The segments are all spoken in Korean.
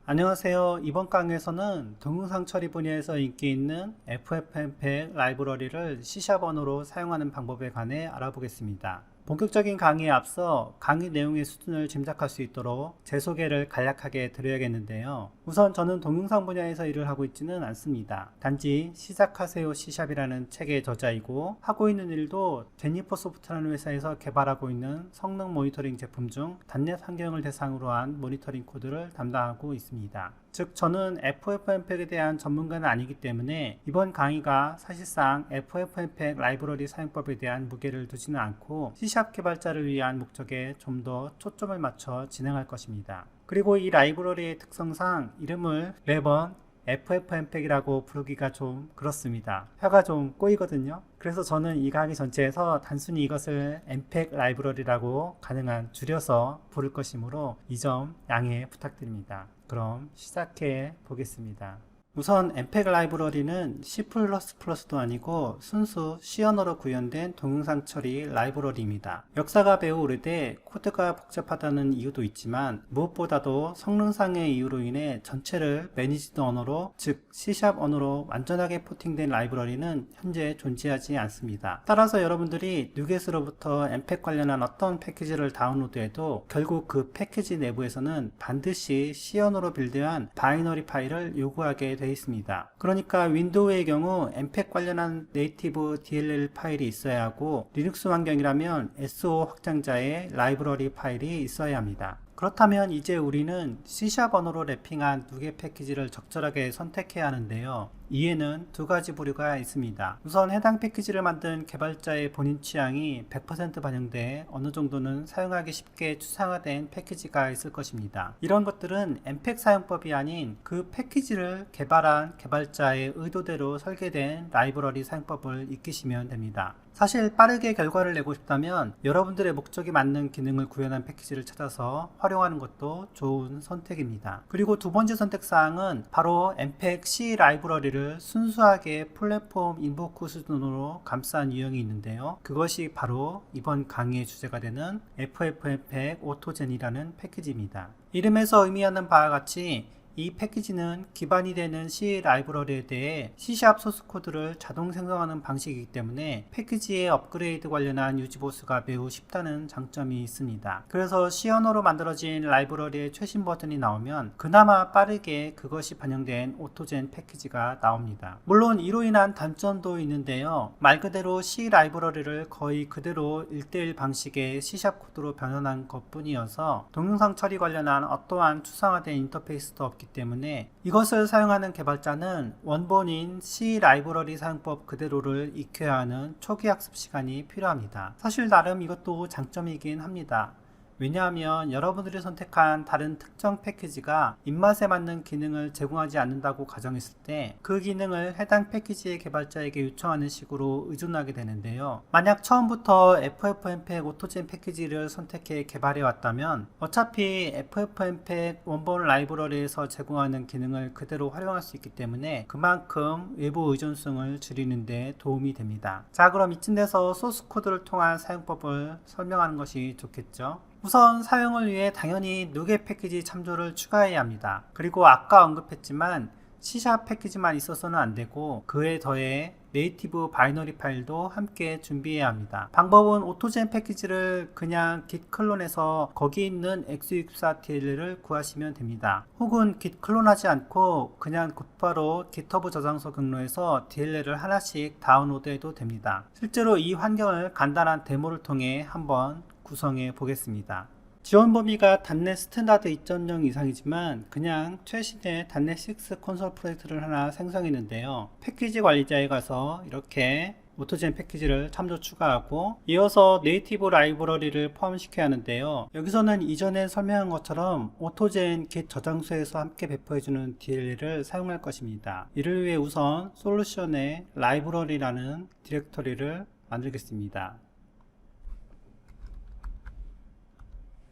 안녕하세요. 이번 강의에서는 동영상 처리 분야에서 인기 있는 FFmpeg 라이브러리를 C# 언어로 사용하는 방법에 관해 알아보겠습니다. 본격적인 강의에 앞서 강의 내용의 수준을 짐작할 수 있도록 제 소개를 간략하게 드려야겠는데요. 우선 저는 동영상 분야에서 일을 하고 있지는 않습니다. 단지 시작하세요 C#이라는 책의 저자이고 하고 있는 일도 제니퍼 소프트라는 회사에서 개발하고 있는 성능 모니터링 제품 중 .NET 환경을 대상으로 한 모니터링 코드를 담당하고 있습니다. 즉 저는 FFmpeg에 대한 전문가는 아니기 때문에 이번 강의가 사실상 FFmpeg 라이브러리 사용법에 대한 무게를 두지는 않고 C# 개발자를 위한 목적에 좀 더 초점을 맞춰 진행할 것입니다. 그리고 이 라이브러리의 특성상 이름을 매번 FFmpeg이라고 부르기가 좀 그렇습니다. 혀가 좀 꼬이거든요. 그래서 저는 이 강의 전체에서 단순히 이것을 mpeg 라이브러리라고 가능한 줄여서 부를 것이므로 이 점 양해 부탁드립니다. 그럼 시작해 보겠습니다. 우선 mpeg 라이브러리는 C++도 아니고 순수 C 언어로 구현된 동영상 처리 라이브러리입니다. 역사가 매우 오래돼 코드가 복잡하다는 이유도 있지만 무엇보다도 성능상의 이유로 인해 전체를 매니지드 언어로 즉 C# 언어로 완전하게 포팅된 라이브러리는 현재 존재하지 않습니다. 따라서 여러분들이 누겟으로부터 mpeg 관련한 어떤 패키지를 다운로드해도 결국 그 패키지 내부에서는 반드시 C 언어로 빌드한 바이너리 파일을 요구하게 되어 있습니다. 그러니까 윈도우의 경우 mpeg 관련한 네이티브 DLL 파일이 있어야 하고 리눅스 환경이라면 SO 확장자의 라이브러리 파일이 있어야 합니다. 그렇다면 이제 우리는 C# 언어로 랩핑한 누겟 패키지를 적절하게 선택해야 하는데요. 이에는 두 가지 부류가 있습니다. 우선 해당 패키지를 만든 개발자의 본인 취향이 100% 반영돼 어느 정도는 사용하기 쉽게 추상화된 패키지가 있을 것입니다. 이런 것들은 mpeg 사용법이 아닌 그 패키지를 개발한 개발자의 의도대로 설계된 라이브러리 사용법을 익히시면 됩니다. 사실 빠르게 결과를 내고 싶다면 여러분들의 목적에 맞는 기능을 구현한 패키지를 찾아서 활용하는 것도 좋은 선택입니다. 그리고 두 번째 선택사항은 바로 mpeg C 라이브러리를 순수하게 플랫폼 인보크 수준으로 감싼 유형이 있는데요. 그것이 바로 이번 강의의 주제가 되는 FFmpeg AutoGen이라는 패키지입니다. 이름에서 의미하는 바와 같이 이 패키지는 기반이 되는 C 라이브러리에 대해 C# 소스 코드를 자동 생성하는 방식이기 때문에 패키지의 업그레이드 관련한 유지 보수가 매우 쉽다는 장점이 있습니다. 그래서 C 언어로 만들어진 라이브러리의 최신 버전이 나오면 그나마 빠르게 그것이 반영된 오토젠 패키지가 나옵니다. 물론 이로 인한 단점도 있는데요. 말 그대로 C 라이브러리를 거의 그대로 1:1 방식의 C# 코드로 변환한 것 뿐이어서 동영상 처리 관련한 어떠한 추상화된 인터페이스도 없기 때문에 이것을 사용하는 개발자는 원본인 C 라이브러리 사용법 그대로를 익혀야 하는 초기 학습 시간이 필요합니다. 사실 나름 이것도 장점이긴 합니다. 왜냐하면 여러분들이 선택한 다른 특정 패키지가 입맛에 맞는 기능을 제공하지 않는다고 가정했을 때 그 기능을 해당 패키지의 개발자에게 요청하는 식으로 의존하게 되는데요. 만약 처음부터 FFmpeg AutoGen 패키지를 선택해 개발해 왔다면 어차피 FFmpeg 원본 라이브러리에서 제공하는 기능을 그대로 활용할 수 있기 때문에 그만큼 외부 의존성을 줄이는 데 도움이 됩니다. 자, 그럼 이쯤 돼서 소스 코드를 통한 사용법을 설명하는 것이 좋겠죠. 우선 사용을 위해 당연히 누겟 패키지 참조를 추가해야 합니다. 그리고 아까 언급했지만 C# 패키지만 있어서는 안되고 그에 더해 네이티브 바이너리 파일도 함께 준비해야 합니다. 방법은 오토젠 패키지를 그냥 git 클론해서 거기 있는 x64TL을 구하시면 됩니다. 혹은 git 클론하지 않고 그냥 곧바로 GitHub 저장소 경로에서 DLL을 하나씩 다운로드해도 됩니다. 실제로 이 환경을 간단한 데모를 통해 한번 구성해 보겠습니다. 지원 범위가 .NET 스탠다드 2.0 이상이지만 그냥 최신의 .NET 6 콘솔 프로젝트를 하나 생성했는데요. 패키지 관리자에 가서 이렇게 오토젠 패키지를 참조 추가하고 이어서 네이티브 라이브러리를 포함시켜야 하는데요. 여기서는 이전에 설명한 것처럼 오토젠 git 저장소에서 함께 배포해주는 DLL을 사용할 것입니다. 이를 위해 우선 솔루션의 라이브러리라는 디렉터리를 만들겠습니다.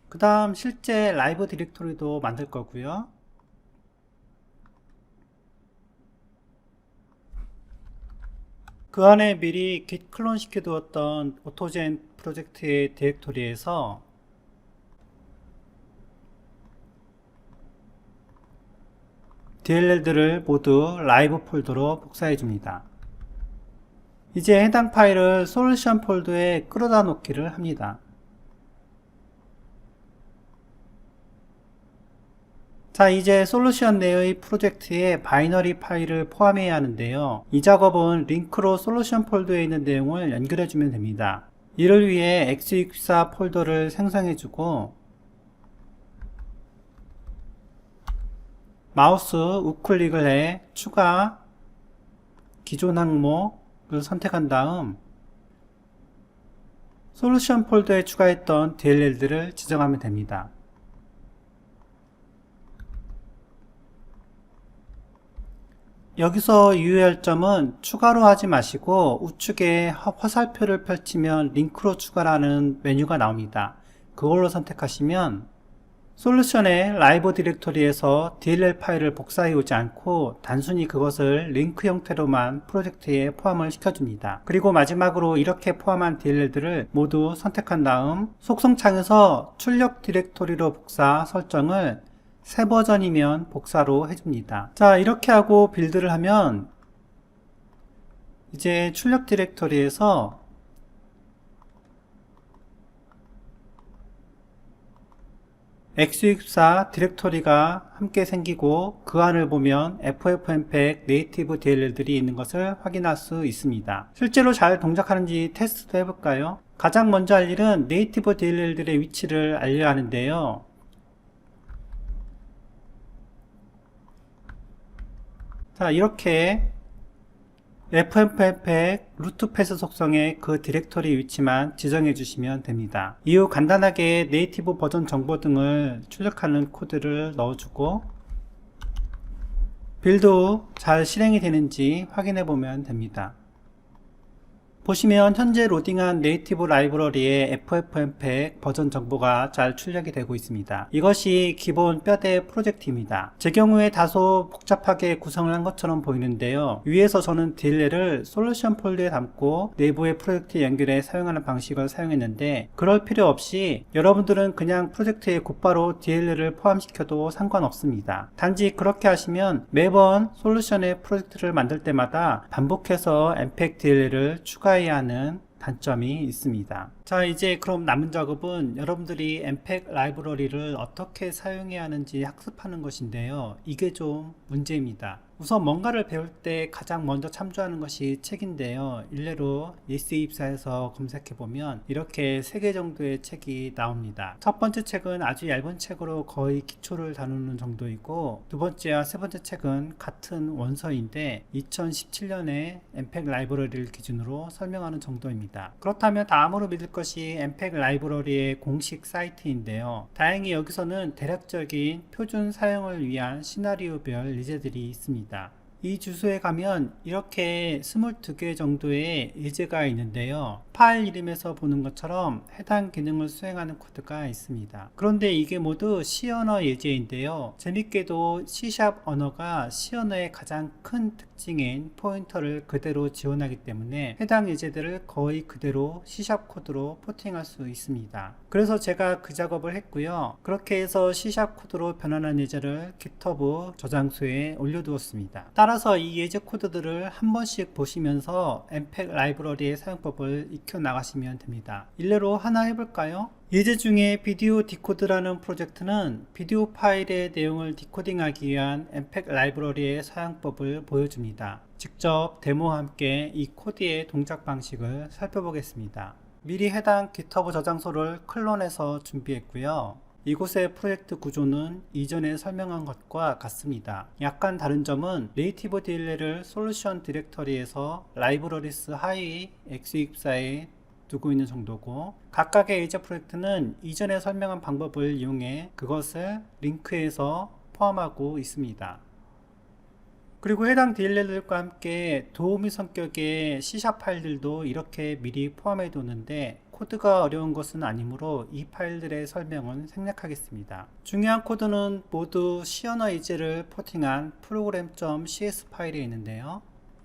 그 다음 실제 라이브 디렉토리도 만들 거고요. 그 안에 미리 git 클론 시켜두었던 오토젠 프로젝트의 디렉토리에서 DLL들을 모두 라이브 폴더로 복사해 줍니다. 이제 해당 파일을 솔루션 폴더에 끌어다 놓기를 합니다. 자, 이제 솔루션 내의 프로젝트에 바이너리 파일을 포함해야 하는데요. 이 작업은 링크로 솔루션 폴더에 있는 내용을 연결해 주면 됩니다. 이를 위해 x64 폴더를 생성해주고 마우스 우클릭을 해 추가 기존 항목을 선택한 다음 솔루션 폴더에 추가했던 DLL들을 지정하면 됩니다. 여기서 유의할 점은 추가로 하지 마시고 우측에 화살표를 펼치면 링크로 추가라는 메뉴가 나옵니다. 그걸로 선택하시면 솔루션의 라이브 디렉토리에서 DLL 파일을 복사해 오지 않고 단순히 그것을 링크 형태로만 프로젝트에 포함을 시켜줍니다. 그리고 마지막으로 이렇게 포함한 DLL들을 모두 선택한 다음 속성창에서 출력 디렉토리로 복사 설정을 새 버전이면 복사로 해줍니다. 자, 이렇게 하고 빌드를 하면 이제 출력 디렉토리에서 x64 디렉토리가 함께 생기고 그 안을 보면 FFmpeg 네이티브 DLL들이 있는 것을 확인할 수 있습니다. 실제로 잘 동작하는지 테스트도 해볼까요? 가장 먼저 할 일은 네이티브 DLL들의 위치를 알려야 하는데요. 자, 이렇게 FFmpeg 루트패스 속성의 그 디렉토리 위치만 지정해 주시면 됩니다. 이후 간단하게 네이티브 버전 정보 등을 출력하는 코드를 넣어주고 빌드 후 잘 실행이 되는지 확인해 보면 됩니다. 보시면 현재 로딩한 네이티브 라이브러리의 FFmpeg 버전 정보가 잘 출력이 되고 있습니다. 이것이 기본 뼈대 프로젝트입니다. 제 경우에 다소 복잡하게 구성을 한 것처럼 보이는데요. 위에서 저는 DLL을 솔루션 폴더에 담고 내부의 프로젝트에 연결해 사용하는 방식을 사용했는데 그럴 필요 없이 여러분들은 그냥 프로젝트에 곧바로 DLL을 포함시켜도 상관없습니다. 단지 그렇게 하시면 매번 솔루션의 프로젝트를 만들 때마다 반복해서 mpeg DLL을 추가해야 하는 단점이 있습니다. 자, 이제 그럼 남은 작업은 여러분들이 mpeg 라이브러리를 어떻게 사용해야 하는지 학습하는 것인데요. 이게 좀 문제입니다. 우선 뭔가를 배울 때 가장 먼저 참조하는 것이 책인데요. 일례로 예스24에서 검색해보면 이렇게 3개 정도의 책이 나옵니다. 첫 번째 책은 아주 얇은 책으로 거의 기초를 다루는 정도이고 두 번째와 세 번째 책은 같은 원서인데 2017년에 mpeg 라이브러리를 기준으로 설명하는 정도입니다. 그렇다면 다음으로 믿을 것이 mpeg 라이브러리의 공식 사이트인데요. 다행히 여기서는 대략적인 표준 사용을 위한 시나리오별 예제들이 있습니다. 이 주소에 가면 이렇게 22개 정도의 예제가 있는데요. 파일 이름에서 보는 것처럼 해당 기능을 수행하는 코드가 있습니다. 그런데 이게 모두 C 언어 예제인데요. 재밌게도 C# 언어가 C 언어의 가장 큰 특징인 포인터를 그대로 지원하기 때문에 해당 예제들을 거의 그대로 C# 코드로 포팅할 수 있습니다. 그래서 제가 그 작업을 했고요. 그렇게 해서 C# 코드로 변환한 예제를 GitHub 저장소에 올려두었습니다. 따라서 이 예제 코드들을 한 번씩 보시면서 mpeg 라이브러리의 사용법을 익혀 나가시면 됩니다. 일례로 하나 해볼까요? 예제 중에 비디오 디코드라는 프로젝트는 비디오 파일의 내용을 디코딩하기 위한 mpeg 라이브러리의 사용법을 보여줍니다. 직접 데모와 함께 이 코드의 동작 방식을 살펴보겠습니다. 미리 해당 GitHub 저장소를 클론해서 준비했고요. 이곳의 프로젝트 구조는 이전에 설명한 것과 같습니다. 약간 다른 점은 네이티브 DLL을 솔루션 디렉터리에서 라이브러리스 하이 x64에 두고 있는 정도고 각각의 예제 프로젝트는 이전에 설명한 방법을 이용해 그것을 링크해서 포함하고 있습니다. 그리고 해당 DLL들과 함께 도우미 성격의 C# 파일들도 이렇게 미리 포함해 두는데 코드가 어려운 것은 아니므로 이 파일들의 설명은 생략하겠습니다. 중요한 코드는 모두 C 언어 예제를 포팅한 program.cs 파일에 있는데요.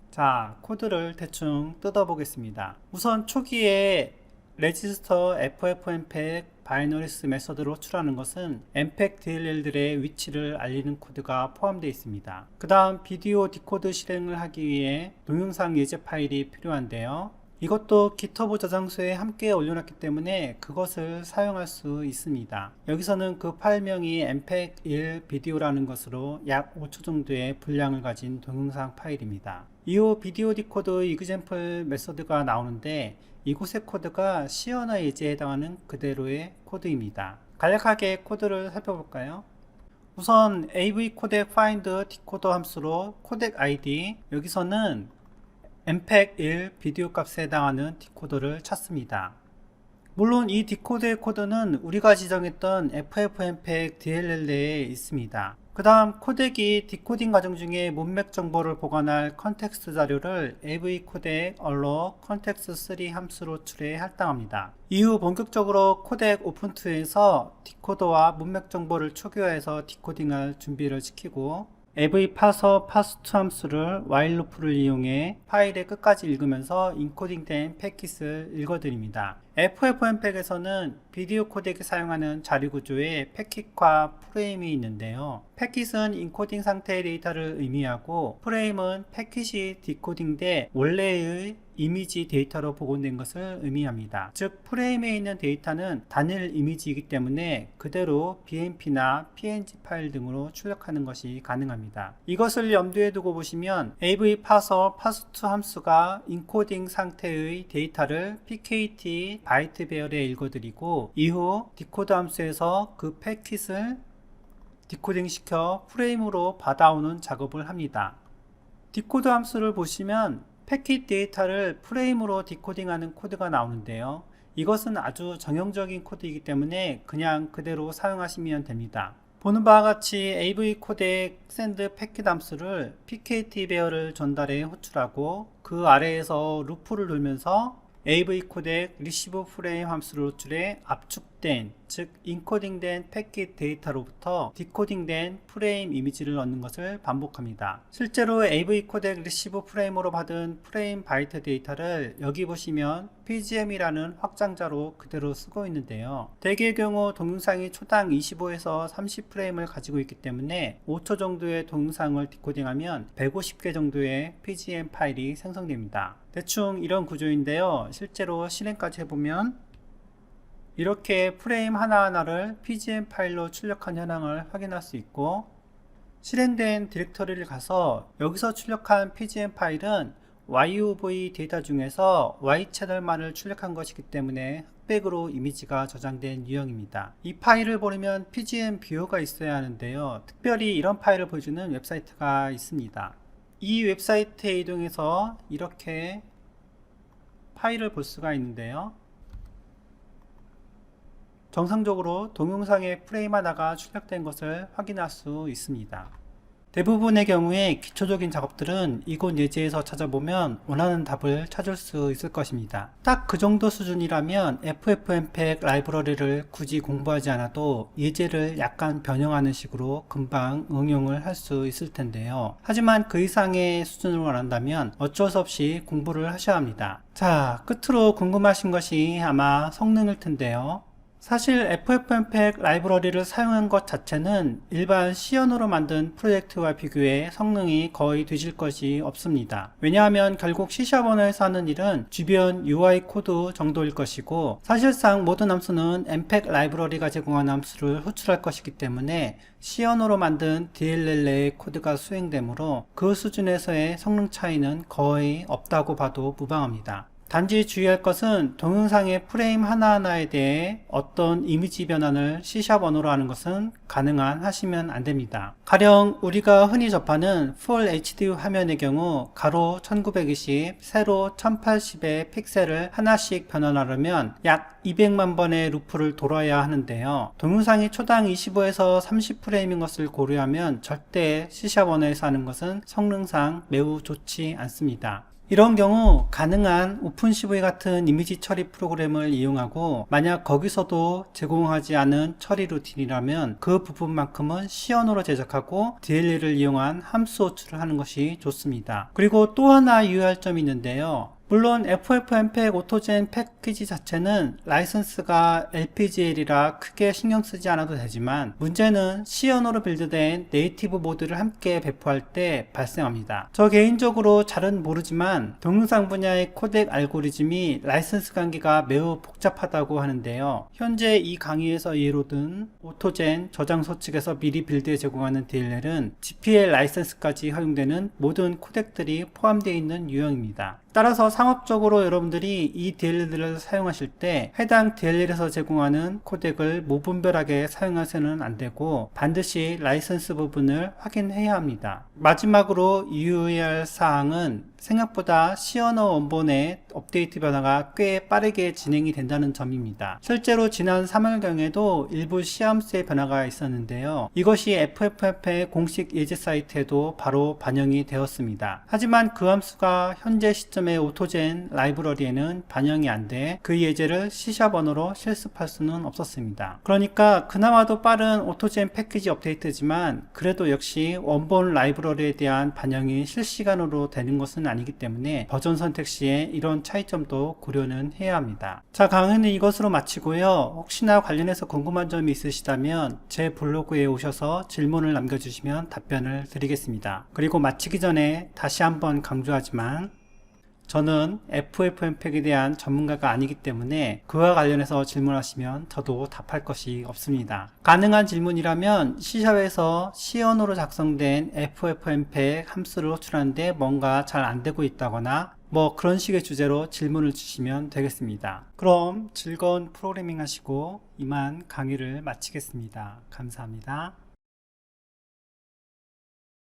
자, 코드를 대충 뜯어 보겠습니다. 우선 초기에 레지스터 FFmpeg 바이너리스 메서드로 호출하는 것은 MPEG DLL들의 위치를 알리는 코드가 포함되어 있습니다. 그 다음 비디오 디코드 실행을 하기 위해 동영상 예제 파일이 필요한데요. 이것도 GitHub 저장소에 함께 올려놨기 때문에 그것을 사용할 수 있습니다. 여기서는 그 파일명이 mpeg1 비디오라는 것으로 약 5초 정도의 분량을 가진 동영상 파일입니다. 이후 비디오 디코드 example 메서드가 나오는데 이곳의 코드가 C 언어 예제에 해당하는 그대로의 코드입니다. 간략하게 코드를 살펴볼까요? 우선 AV codec find decoder 함수로 codec ID, 여기서는 mpeg1 비디오 값에 해당하는 디코더를 찾습니다. 물론 이 디코더의 코드는 우리가 지정했던 FFmpeg DLL 내에 있습니다. 그 다음 코덱이 디코딩 과정 중에 문맥 정보를 보관할 컨텍스트 자료를 AV codec allo context3 함수로 출해 할당합니다. 이후 본격적으로 코덱 오픈2에서 디코더와 문맥 정보를 초기화해서 디코딩할 준비를 시키고 AV parser parse2 함수를 while loop를 이용해 파일의 끝까지 읽으면서 인코딩된 패킷을 읽어드립니다. FFmpeg에서는 비디오 코덱에 사용하는 자료 구조에 패킷과 프레임이 있는데요. 패킷은 인코딩 상태의 데이터를 의미하고 프레임은 패킷이 디코딩돼 원래의 이미지 데이터로 복원된 것을 의미합니다. 즉 프레임에 있는 데이터는 단일 이미지이기 때문에 그대로 BMP나 PNG 파일 등으로 출력하는 것이 가능합니다. 이것을 염두에 두고 보시면 AV parser parse2 함수가 인코딩 상태의 데이터를 PKT 바이트 배열에 읽어드리고 이후 디코드 함수에서 그 패킷을 디코딩 시켜 프레임으로 받아오는 작업을 합니다. 디코드 함수를 보시면 패킷 데이터를 프레임으로 디코딩하는 코드가 나오는데요. 이것은 아주 정형적인 코드이기 때문에 그냥 그대로 사용하시면 됩니다. 보는 바와 같이 AV codec send 패킷 함수를 PKT 배열을 전달해 호출하고 그 아래에서 루프를 돌면서 AV codec receive frame 함수를 호출해 압축된, 즉 인코딩된 패킷 데이터로부터 디코딩된 프레임 이미지를 얻는 것을 반복합니다. 실제로 AV codec receive frame으로 받은 프레임 바이트 데이터를 여기 보시면 PGM이라는 확장자로 그대로 쓰고 있는데요. 대개의 경우 동영상이 초당 25에서 30프레임을 가지고 있기 때문에 5초 정도의 동영상을 디코딩하면 150개 정도의 PGM 파일이 생성됩니다. 대충 이런 구조인데요. 실제로 실행까지 해보면 이렇게 프레임 하나하나를 PGM 파일로 출력한 현황을 확인할 수 있고, 실행된 디렉터리를 가서 여기서 출력한 PGM 파일은 YUV 데이터 중에서 Y 채널만을 출력한 것이기 때문에 흑백으로 이미지가 저장된 유형입니다. 이 파일을 보려면 PGM 뷰어가 있어야 하는데요. 특별히 이런 파일을 보여주는 웹사이트가 있습니다. 이 웹사이트에 이동해서 이렇게 파일을 볼 수가 있는데요. 정상적으로 동영상의 프레임 하나가 출력된 것을 확인할 수 있습니다. 대부분의 경우에 기초적인 작업들은 이곳 예제에서 찾아보면 원하는 답을 찾을 수 있을 것입니다. 딱 그 정도 수준이라면 FFmpeg 라이브러리를 굳이 공부하지 않아도 예제를 약간 변형하는 식으로 금방 응용을 할 수 있을 텐데요. 하지만 그 이상의 수준을 원한다면 어쩔 수 없이 공부를 하셔야 합니다. 자, 끝으로 궁금하신 것이 아마 성능일 텐데요. 사실 FFmpeg 라이브러리를 사용한 것 자체는 일반 C 언어로 만든 프로젝트와 비교해 성능이 거의 뒤질 것이 없습니다. 왜냐하면 결국 C# 언어에서 하는 일은 주변 UI 코드 정도일 것이고, 사실상 모든 함수는 mpeg 라이브러리가 제공한 함수를 호출할 것이기 때문에 C 언어로 만든 DLL 내의 코드가 수행되므로 그 수준에서의 성능 차이는 거의 없다고 봐도 무방합니다. 단지 주의할 것은 동영상의 프레임 하나하나에 대해 어떤 이미지 변환을 C# 언어로 하는 것은 가능한 하시면 안됩니다. 가령 우리가 흔히 접하는 Full HD 화면의 경우 가로 1920, 세로 1080의 픽셀을 하나씩 변환하려면 약 200만 번의 루프를 돌아야 하는데요. 동영상이 초당 25에서 30프레임인 것을 고려하면 절대 C# 언어에서 하는 것은 성능상 매우 좋지 않습니다. 이런 경우 가능한 오픈CV 같은 이미지 처리 프로그램을 이용하고, 만약 거기서도 제공하지 않은 처리 루틴이라면 그 부분만큼은 C 언어로 제작하고 DLL을 이용한 함수 호출을 하는 것이 좋습니다. 그리고 또 하나 유의할 점이 있는데요. 물론 FFmpeg 오토젠 패키지 자체는 라이선스가 LPGL이라 크게 신경 쓰지 않아도 되지만 문제는 C 언어로 빌드된 네이티브 모드를 함께 배포할 때 발생합니다. 저 개인적으로 잘은 모르지만 동영상 분야의 코덱 알고리즘이 라이선스 관계가 매우 복잡하다고 하는데요. 현재 이 강의에서 예로 든 오토젠 저장소 측에서 미리 빌드에 제공하는 DLL은 GPL 라이선스까지 허용되는 모든 코덱들이 포함되어 있는 유형입니다. 따라서 상업적으로 여러분들이 이 DLL들을 사용하실 때 해당 DLL에서 제공하는 코덱을 무분별하게 사용하서는 안 되고 반드시 라이선스 부분을 확인해야 합니다. 마지막으로 유의할 사항은 생각보다 C 언어 원본의 업데이트 변화가 꽤 빠르게 진행이 된다는 점입니다. 실제로 지난 3월경에도 일부 시험수의 변화가 있었는데요. 이것이 FFmpeg 공식 예제 사이트에도 바로 반영이 되었습니다. 하지만 그 함수가 현재 시점의 오토젠 라이브러리에는 반영이 안 돼 그 예제를 C# 언어로 실습할 수는 없었습니다. 그러니까 그나마도 빠른 오토젠 패키지 업데이트지만 그래도 역시 원본 라이브러리에 대한 반영이 실시간으로 되는 것은 아니기 때문에 버전 선택 시에 이런 차이점도 고려는 해야 합니다. 자, 강의는 이것으로 마치고요. 혹시나 관련해서 궁금한 점이 있으시다면 제 블로그에 오셔서 질문을 남겨주시면 답변을 드리겠습니다. 그리고 마치기 전에 다시 한번 강조하지만 저는 FFmpeg에 대한 전문가가 아니기 때문에 그와 관련해서 질문하시면 저도 답할 것이 없습니다. 가능한 질문이라면 C샵에서 C 언어로 작성된 FFmpeg 함수를 호출하는데 뭔가 잘 안되고 있다거나 그런 식의 주제로 질문을 주시면 되겠습니다. 그럼 즐거운 프로그래밍 하시고 이만 강의를 마치겠습니다. 감사합니다.